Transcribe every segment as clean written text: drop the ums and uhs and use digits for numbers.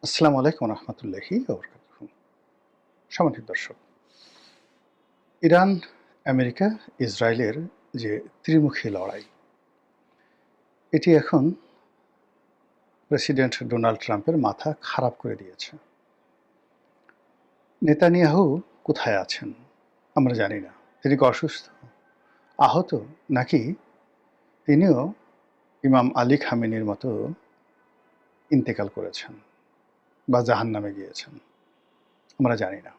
আসসালামু আলাইকুম রহমতুল্লাহি ওবরাকাতুহু। সম্মানিত দর্শক, ইরান, আমেরিকা, ইসরায়েলের যে ত্রিমুখী লড়াই, এটি এখন প্রেসিডেন্ট ডোনাল্ড ট্রাম্পের মাথা খারাপ করে দিয়েছে। নেতানিয়াহু কোথায় আছেন আমরা জানি না। তিনি কি অসুস্থ, আহত, নাকি তিনিও ইমাম আলী খামেনির মতো ইন্তেকাল করেছেন বা জাহান্নামে গিয়েছেন, আমরা জানি না।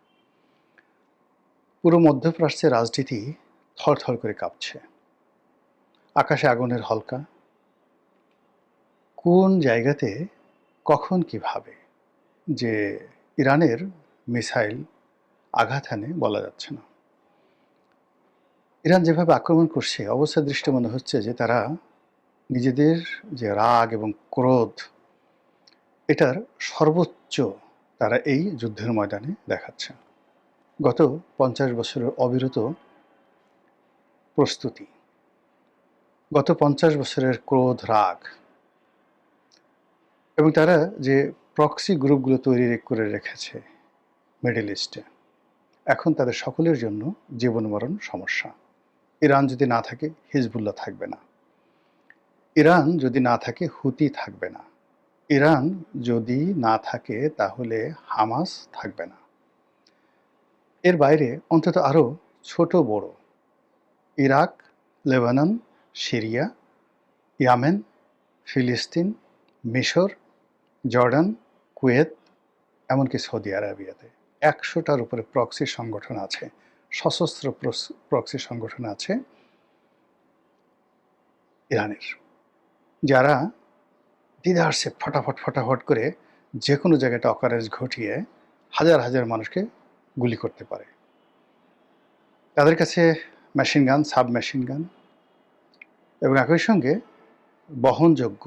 পুরো মধ্যপ্রাচ্যের রাজনীতি থরথর করে কাঁপছে। আকাশে আগুনের হলকা, কোন জায়গাতে কখন কিভাবে যে ইরানের মিসাইল আঘাত হানে বলা যাচ্ছে না। ইরান যেভাবে আক্রমণ করছে, অবস্থা দৃষ্টে মনে হচ্ছে যে তারা নিজেদের যে রাগ এবং ক্রোধ, এটার সর্বোচ্চ তারা এই যুদ্ধের ময়দানে দেখাচ্ছে। গত 50 বছরের অবিরত প্রস্তুতি, গত 50 বছরের ক্রোধ, রাগ, এবং তারা যে প্রক্সি গ্রুপগুলো তৈরি করে রেখেছে মিডল ইস্টে, এখন তাদের সকলের জন্য জীবন মরণ সমস্যা। ইরান যদি না থাকে, হিজবুল্লাহ থাকবে না। ইরান যদি না থাকে, হুতি থাকবে না। ইরান যদি না থাকে, তাহলে হামাস থাকবে না। এর বাইরে অন্তত আরও ছোট বড় ইরাক, লেবানন, সিরিয়া, ইয়ামেন, ফিলিস্তিন, মিশর, জর্ডান, কুয়েত, এমনকি সৌদি আরবিয়াতে 100টার উপরে প্রক্সি সংগঠন আছে, সশস্ত্র প্রক্সি সংগঠন আছে ইরানের, যারা দ্বিধার্সে ফটাফট করে যে কোনো জায়গাটা অকারেজ ঘটিয়ে হাজার হাজার মানুষকে গুলি করতে পারে। তাদের কাছে machine gun, sub machine gun এবং একই সঙ্গে বহনযোগ্য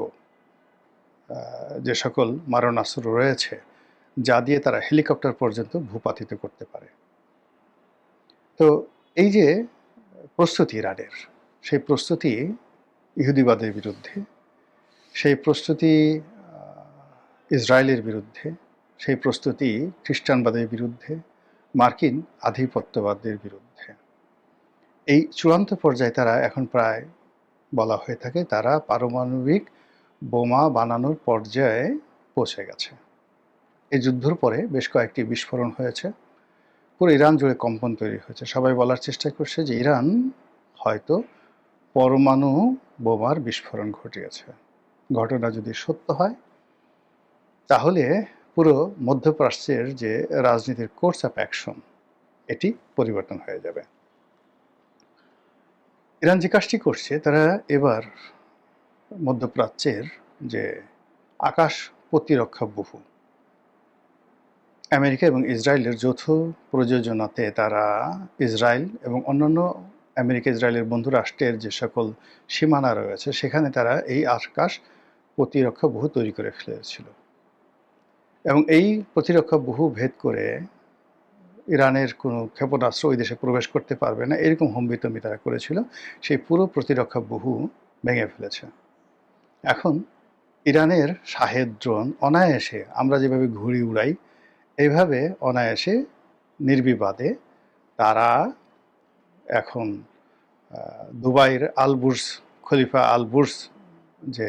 যে সকল মারণাস্ত্র রয়েছে, যা দিয়ে তারা হেলিকপ্টার পর্যন্ত ভূপাতিত করতে পারে। তো এই যে প্রস্তুতি ইরানের, সেই প্রস্তুতি ইহুদিবাদের বিরুদ্ধে, সেই প্রস্তুতি ইসরায়েলের বিরুদ্ধে, সেই প্রস্তুতি খ্রিস্টানবাদের বিরুদ্ধে, মার্কিন আধিপত্যবাদের বিরুদ্ধে। এই চূড়ান্ত পর্যায়ে তারা এখন প্রায় বলা হয়ে থাকে তারা পারমাণবিক বোমা বানানোর পর্যায়ে পৌঁছে গেছে। এই যুদ্ধের পরে বেশ কয়েকটি বিস্ফোরণ হয়েছে, পুরো ইরান জুড়ে কম্পন তৈরি হয়েছে। সবাই বলার চেষ্টা করছে যে ইরান হয়তো পরমাণু বোমার বিস্ফোরণ ঘটিয়েছে। ঘটনা যদি সত্য হয়, তাহলে পুরো মধ্যপ্রাচ্যের যে রাজনীতির কোর্স অফ অ্যাকশন, এটি পরিবর্তন হয়ে যাবে। ইরান যে কাজটি করছে, তারা এবার মধ্যপ্রাচ্যের যে আকাশ প্রতিরক্ষা বহু, আমেরিকা এবং ইসরায়েলের যৌথ প্রযোজনাতে তারা ইসরায়েল এবং অন্যান্য আমেরিকা ইসরায়েলের বন্ধু রাষ্ট্রের যে সকল সীমানা রয়েছে, সেখানে তারা এই আকাশ প্রতিরক্ষা বহু তৈরি করে ফেলেছিল। এবং এই প্রতিরক্ষা বহু ভেদ করে ইরানের কোনো ক্ষেপণাস্ত্র ওই দেশে প্রবেশ করতে পারবে না, এরকম হম্বিতম্বি তারা করেছিল। সেই পুরো প্রতিরক্ষা বহু ভেঙে ফেলেছে। এখন ইরানের শাহেদ ড্রোন অনায়াসে, আমরা যেভাবে ঘুড়ি উড়াই, এইভাবে অনায়াসে নির্বিবাদে তারা এখন দুবাইয়ের আলবুর্জ খলিফা আলবুর্জ যে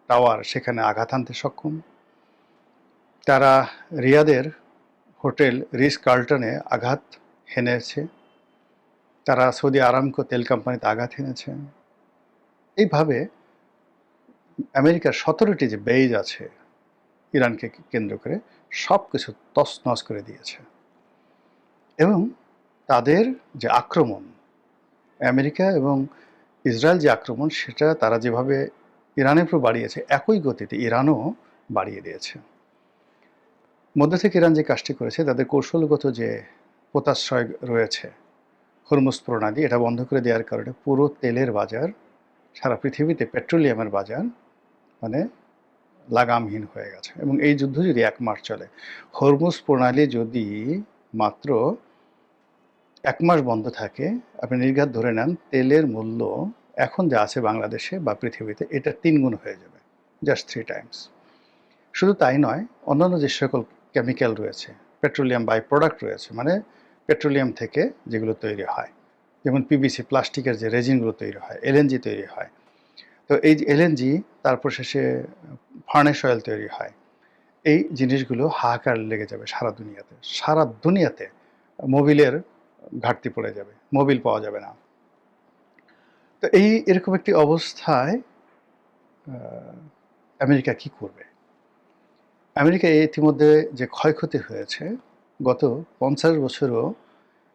টাওয়ার, সেখানে আঘাত হানতে সক্ষম। তারা রিয়াদের হোটেল রিস কার্লটনে আঘাত হেনেছে। তারা সৌদি আরামকো তেল কোম্পানিতে আঘাত হেনেছে। এইভাবে আমেরিকার 17টি যে বেজ আছে ইরানকে কেন্দ্র করে, সব কিছু তছনছ করে দিয়েছে। এবং তাদের যে আক্রমণ, আমেরিকা এবং ইসরায়েল যে আক্রমণ, সেটা তারা যেভাবে ইরানের উপর বাড়িয়েছে, একই গতিতে ইরানও বাড়িয়ে দিয়েছে। মধ্য থেকে ইরান যে কাজটি করেছে, তাদের কৌশলগত যে পোতাশ্রয় রয়েছে হরমুজ প্রণালী, এটা বন্ধ করে দেওয়ার কারণে পুরো তেলের বাজার, সারা পৃথিবীতে পেট্রোলিয়ামের বাজার মানে লাগামহীন হয়ে গেছে। এবং এই যুদ্ধ যদি 1 মাস চলে, হরমুজ প্রণালী যদি মাত্র 1 মাস বন্ধ থাকে, আপনি নির্ঘাত ধরে নেন তেলের মূল্য এখন যা আছে বাংলাদেশে বা পৃথিবীতে, এটা 3 গুণ হয়ে যাবে, জাস্ট 3 টাইমস। শুধু তাই নয়, অন্যান্য যে সকল কেমিক্যাল রয়েছে, পেট্রোলিয়াম বাই প্রোডাক্ট রয়েছে, মানে পেট্রোলিয়াম থেকে যেগুলো তৈরি হয়, যেমন পিভিসি প্লাস্টিকের যে রেজিনগুলো তৈরি হয়, এলএনজি তৈরি হয়। তো এই যে এলএনজি, তারপর শেষে ফার্নেস অয়েল তৈরি হয়। এই জিনিসগুলো হাহাকার লেগে যাবে সারা দুনিয়াতে। সারা দুনিয়াতে মোবিলের ঘাটতি পড়ে যাবে, মোবিল পাওয়া যাবে না। তো এরকম একটি অবস্থায় আমেরিকা কি করবে? আমেরিকা ইতিমধ্যে যে ক্ষয়ক্ষতি হয়েছে, গত 50 বছরও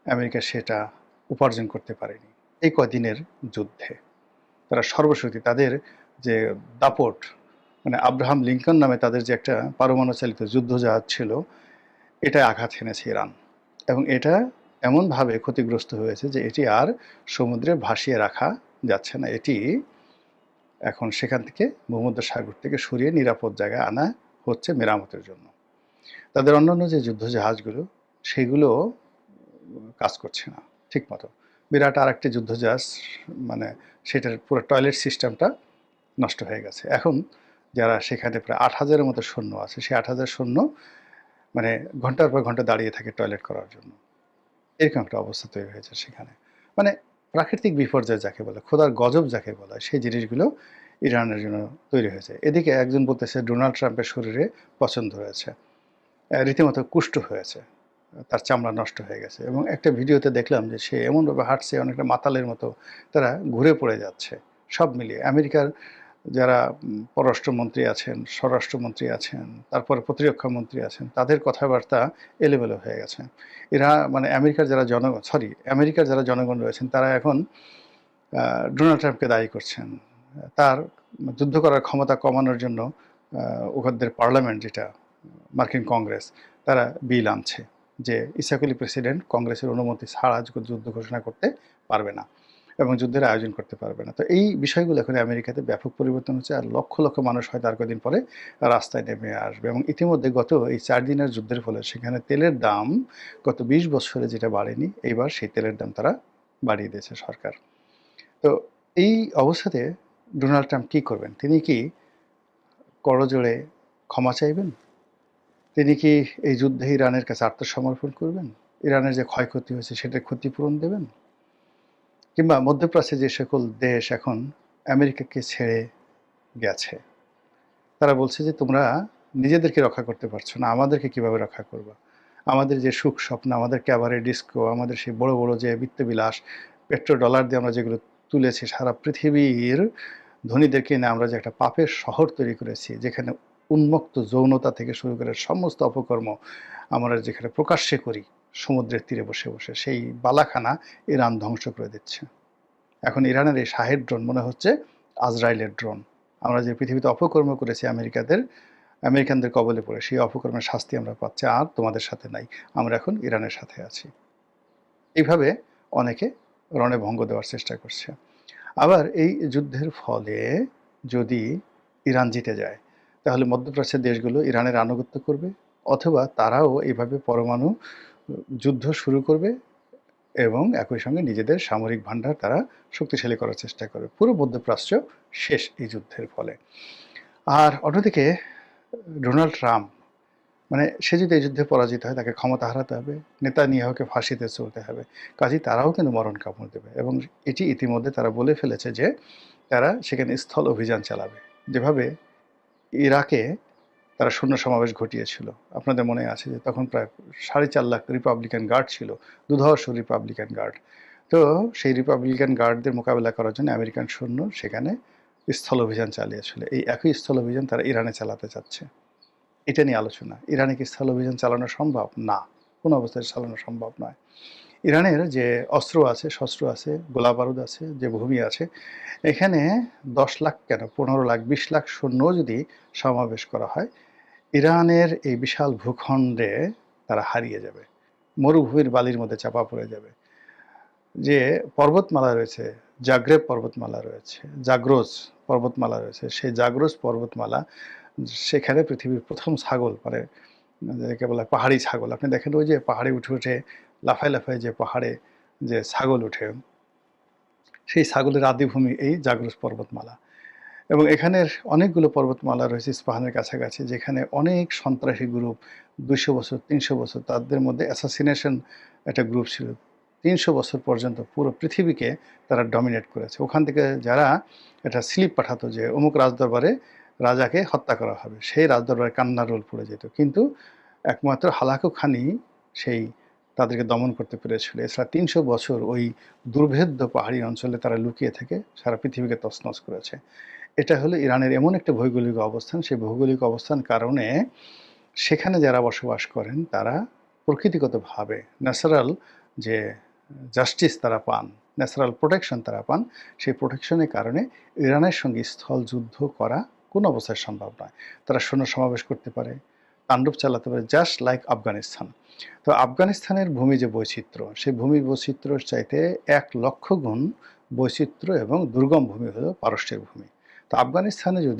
আমেরিকা সেটা উপার্জন করতে পারেনি এই কয়দিনের যুদ্ধে। তারা সর্বশক্তি, তাদের যে দাপট, মানে আব্রাহাম লিঙ্কন নামে তাদের যে একটা পারমাণু চালিত যুদ্ধজাহাজ ছিল, এটায় আঘাত হেনেছে ইরান, এবং এটা এমনভাবে ক্ষতিগ্রস্ত হয়েছে যে এটি আর সমুদ্রে ভাসিয়ে রাখা যাচ্ছে না। এটি এখন সেখান থেকে ভূমধ্যসাগর থেকে সরিয়ে নিরাপদ জায়গায় আনা হচ্ছে মেরামতের জন্য। তাদের অন্যান্য যে যুদ্ধজাহাজগুলো, সেগুলো কাজ করছে না ঠিক মতো। বিরাট আর একটি যুদ্ধজাহাজ, মানে সেটার পুরো টয়লেট সিস্টেমটা নষ্ট হয়ে গেছে। এখন যারা সেখানে প্রায় 8,000-এর মতো সৈন্য আছে, সেই 8,000 সৈন্য মানে ঘন্টার পর ঘন্টা দাঁড়িয়ে থাকে টয়লেট করার জন্য। এরকম একটা অবস্থা তৈরি হয়েছে সেখানে। মানে প্রাকৃতিক বিপর্যয় যাকে বলে, খোদার গজব যাকে বলা হয়, সেই জিনিসগুলো ইরানের জন্য তৈরি হয়েছে। এদিকে একজন বলতেছে ডোনাল্ড ট্রাম্পের শরীরে পছন্দ হয়েছে, রীতিমতো কুষ্ঠ হয়েছে, তার চামড়া নষ্ট হয়ে গেছে, এবং একটা ভিডিওতে দেখলাম যে সে এমনভাবে হাঁটছে অনেকটা মাতালের মতো, তারা ঘুরে পড়ে যাচ্ছে। সব মিলিয়ে আমেরিকার যারা পররাষ্ট্রমন্ত্রী আছেন, স্বরাষ্ট্রমন্ত্রী আছেন, তারপরে প্রতিরক্ষা মন্ত্রী আছেন, তাদের কথাবার্তা এলোমেলো হয়ে গেছে। এরা মানে আমেরিকার যারা জনগণ রয়েছেন, তারা এখন ডোনাল্ড ট্রাম্পকে দায়ী করছেন। তার যুদ্ধ করার ক্ষমতা কমানোর জন্য ওদের পার্লামেন্ট, যেটা মার্কিন কংগ্রেস, তারা বিল আনছে যে ইসাকলি প্রেসিডেন্ট কংগ্রেসের অনুমতি ছাড়া যুদ্ধ ঘোষণা করতে পারবে না এবং যুদ্ধের আয়োজন করতে পারবে না। তো এই বিষয়গুলো এখন আমেরিকাতে ব্যাপক পরিবর্তন হচ্ছে, আর লক্ষ লক্ষ মানুষ হয়তো আর কদিন পরে রাস্তায় নেমে আসবে। এবং ইতিমধ্যে গত এই 4 দিনের যুদ্ধের ফলে সেখানে তেলের দাম গত 20 বছরে যেটা বাড়েনি, এইবার সেই তেলের দাম তারা বাড়িয়ে দিয়েছে সরকার। তো এই অবস্থাতে ডোনাল্ড ট্রাম্প কী করবেন? তিনি কি করজোড়ে ক্ষমা চাইবেন? তিনি কি এই যুদ্ধে ইরানের কাছে আত্মসমর্পণ করবেন? ইরানের যে ক্ষয়ক্ষতি হয়েছে সেটার ক্ষতিপূরণ দেবেন? কিংবা মধ্যপ্রাচ্যে যে সকল দেশ এখন আমেরিকাকে ছেড়ে গেছে, তারা বলছে যে তোমরা নিজেদেরকে রক্ষা করতে পারছো না, আমাদেরকে কিভাবে রক্ষা করবা? আমাদের যে সুখ স্বপ্ন, আমাদের ক্যাবারে ডিস্কো, আমাদের সেই বড় বড় যে বিত্তবিলাস, পেট্রো ডলার দিয়ে আমরা যেগুলো তুলেছি, সারা পৃথিবীর ধনীদেরকে নিয়ে আমরা যে একটা পাপের শহর তৈরি করেছি, যেখানে উন্মুক্ত যৌনতা থেকে শুরু করে সমস্ত অপকর্ম আমরা যেখানে প্রকাশ্যে করি সমুদ্রের তীরে বসে বসে, সেই বালাখানা ইরান ধ্বংস করে দিচ্ছে। এখন ইরানের এই শাহেদ ড্রোন মনে হচ্ছে আজরাইলের ড্রোন। আমরা যে পৃথিবীতে অপকর্ম করেছি আমেরিকানদের কবলে পড়ে, সেই অপকর্মের শাস্তি আমরা পাচ্ছি। আর তোমাদের সাথে নাই, আমরা এখন ইরানের সাথে আছি। এইভাবে অনেকে রণভঙ্গ দেওয়ার চেষ্টা করছে। আবার এই যুদ্ধের ফলে যদি ইরান জিতে যায়, তাহলে মধ্যপ্রাচ্যের দেশগুলো ইরানের আনুগত্য করবে, অথবা তারাও এইভাবে পরমাণু যুদ্ধ শুরু করবে এবং একই সঙ্গে নিজেদের সামরিক ভান্ডার তারা শক্তিশালী করার চেষ্টা করবে। পুরো মধ্যপ্রাচ্য শেষ এই যুদ্ধের ফলে। আর অন্যদিকে ডোনাল্ড ট্রাম্প, মানে সে যদি এই যুদ্ধে পরাজিত হয়, তাকে ক্ষমতা হারাতে হবে, নেতানিয়াহুকে ফাঁসিতে চলতে হবে। কাজেই তারাও কিন্তু মরণ কামড় দেবে, এবং এটি ইতিমধ্যে তারা বলে ফেলেছে যে তারা সেখানে স্থল অভিযান চালাবে। যেভাবে ইরাকে তারা শূন্য সমাবেশ ঘটিয়েছিল, আপনাদের মনে আছে যে তখন প্রায় 4.5 লাখ রিপাবলিকান গার্ড ছিল, দুধর্ষ রিপাবলিকান গার্ড। তো সেই রিপাবলিকান গার্ডদের মোকাবেলা করার জন্য আমেরিকান সৈন্য সেখানে স্থল অভিযান চালিয়েছিল। এই একই স্থল অভিযান তারা ইরানে চালাতে চাচ্ছে। এটা নিয়ে আলোচনা। ইরানে কি স্থল অভিযান চালানো সম্ভব? না, কোনো অবস্থায় চালানো সম্ভব নয়। ইরানের যে অস্ত্র আছে, শস্ত্র আছে, গোলা বারুদ আছে, যে ভূমি আছে, এখানে 10 লাখ কেন 15 লাখ 20 লাখ সৈন্য যদি সমাবেশ করা হয়, ইরানের এই বিশাল ভূখণ্ডে তারা হারিয়ে যাবে, মরুভূমির বালির মধ্যে চাপা পড়ে যাবে। যে পর্বতমালা রয়েছে, জাগ্রেব পর্বতমালা রয়েছে, জাগ্রোস পর্বতমালা রয়েছে, সেই জাগ্রোস পর্বতমালা, সেখানে পৃথিবীর প্রথম ছাগল, মানে যাকে বলা পাহাড়ি ছাগল, আপনি দেখেন ওই যে পাহাড়ে উঠে উঠে লাফায় লাফায় যে পাহাড়ে যে ছাগল উঠে, সেই ছাগলের আদিভূমি এই জাগ্রোস পর্বতমালা। এবং এখানের অনেকগুলো পর্বতমালা রয়েছে ইস্পাহানের কাছাকাছি, যেখানে অনেক সন্ত্রাসী গ্রুপ ২০০ বছর, ৩০০ বছর, তাদের মধ্যে অ্যাসাসিনেশন একটা গ্রুপ ছিল। ৩০০ বছর পর্যন্ত পুরো পৃথিবীকে তারা ডমিনেট করেছে। ওখান থেকে যারা একটা স্লিপ পাঠাতো যে অমুক রাজদরবারে রাজাকে হত্যা করা হবে, সেই রাজদরবারে কান্নার রোল পড়ে যেত। কিন্তু একমাত্র হালাকু খানই সেই তাদেরকে দমন করতে পেরেছিল। এছাড়া ৩০০ বছর ওই দুর্ভেদ্য পাহাড়ি অঞ্চলে তারা লুকিয়ে থেকে সারা পৃথিবীকে তছনছ করেছে। এটা হলো ইরানের এমন একটা ভৌগোলিক অবস্থান, সেই ভৌগোলিক অবস্থান কারণে সেখানে যারা বসবাস করেন তারা প্রকৃতিগতভাবে ন্যাচারাল যে জাস্টিস তারা পান, ন্যাচারাল প্রোটেকশন তারা পান, সেই প্রোটেকশনের কারণে ইরানের সঙ্গে স্থল যুদ্ধ করা কোনো অবস্থায় সম্ভব নয়। তারা সৈন্য সমাবেশ করতে পারে, তাণ্ডব চালাতে পারে, জাস্ট লাইক আফগানিস্তান। তো আফগানিস্তানের ভূমি যে বৈচিত্র্য, সেই ভূমি বৈচিত্র্যের চাইতে ১,০০,০০০ গুণ বৈচিত্র্য এবং দুর্গম ভূমি হলো পারস্যের ভূমি। তো আফগানিস্তানে যদি